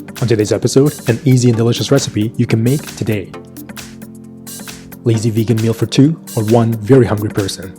On today's episode, an easy and delicious recipe you can make today. Lazy vegan meal for two or one very hungry person.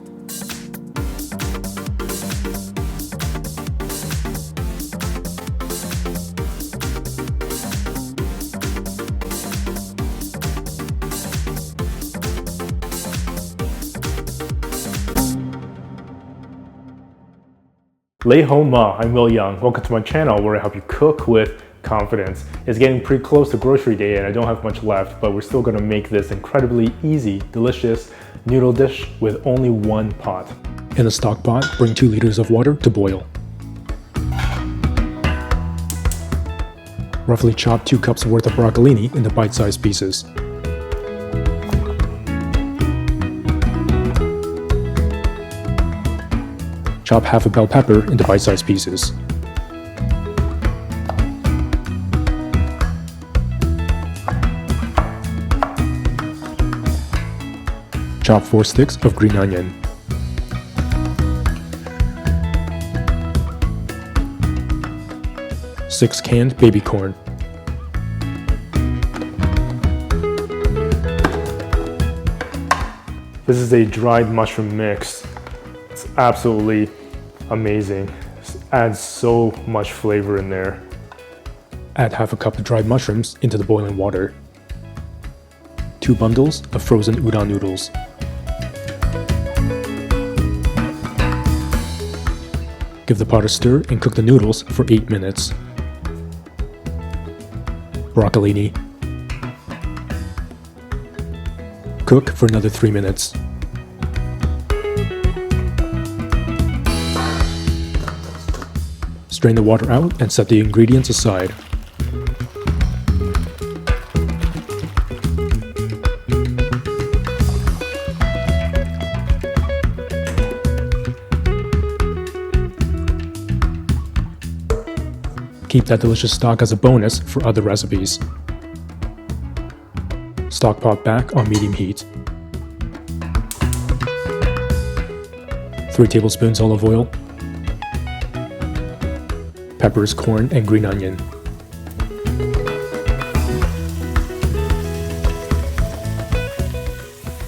Lei Hong Ma, I'm Yeung. Welcome to my channel where I help you cook with confidence. It's getting pretty close to grocery day and I don't have much left, but we're still gonna make this incredibly easy, delicious noodle dish with only one pot. In a stock pot, bring 2 liters of water to boil. Roughly chop 2 cups worth of broccolini into bite-sized pieces. Chop half a bell pepper into bite-sized pieces. Chop 4 sticks of green onion. Six canned baby corn. This is a dried mushroom mix. It's absolutely amazing. It adds so much flavor in there. Add half a cup of dried mushrooms into the boiling water. 2 bundles of frozen udon noodles. Give the pot a stir and cook the noodles for 8 minutes. Broccolini. Cook for another 3 minutes. Strain the water out and set the ingredients aside. Keep that delicious stock as a bonus for other recipes. Stock pot back on medium heat. 3 tablespoons olive oil. Peppers, corn, and green onion.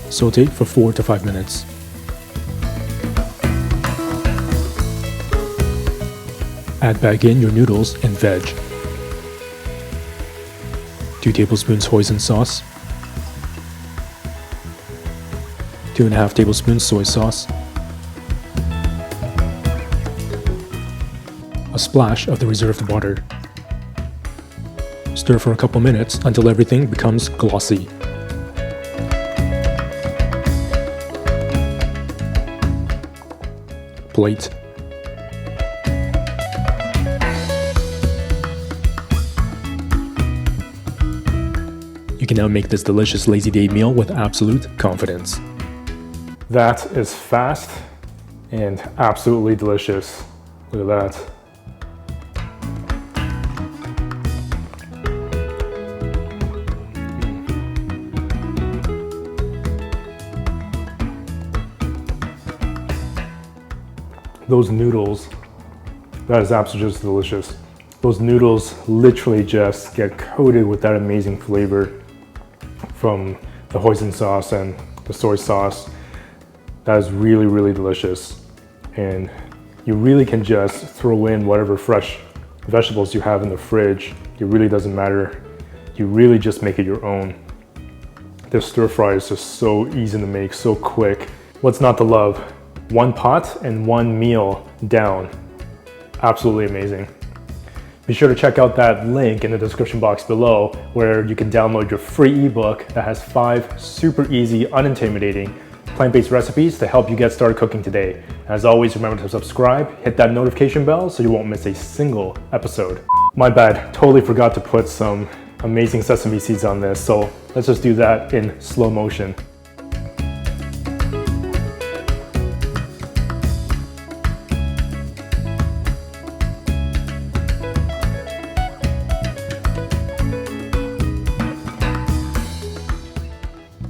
Saute for 4 to 5 minutes. Add back in your noodles and veg. 2 tablespoons hoisin sauce. 2.5 tablespoons soy sauce. A splash of the reserved water. Stir for a couple minutes until everything becomes glossy. Plate. You can now make this delicious lazy day meal with absolute confidence. That is fast and absolutely delicious. Look at that. Those noodles, that is absolutely just delicious. Those noodles literally just get coated with that amazing flavor from the hoisin sauce and the soy sauce. That is really, really delicious. And you really can just throw in whatever fresh vegetables you have in the fridge. It really doesn't matter. You really just make it your own. This stir fry is just so easy to make, so quick. What's not to love? One pot and one meal down. Absolutely amazing. Be sure to check out that link in the description box below where you can download your free ebook that has 5 super easy, unintimidating, plant-based recipes to help you get started cooking today. As always, remember to subscribe, hit that notification bell so you won't miss a single episode. My bad, totally forgot to put some amazing sesame seeds on this, so let's just do that in slow motion.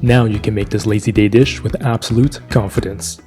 Now you can make this lazy day dish with absolute confidence.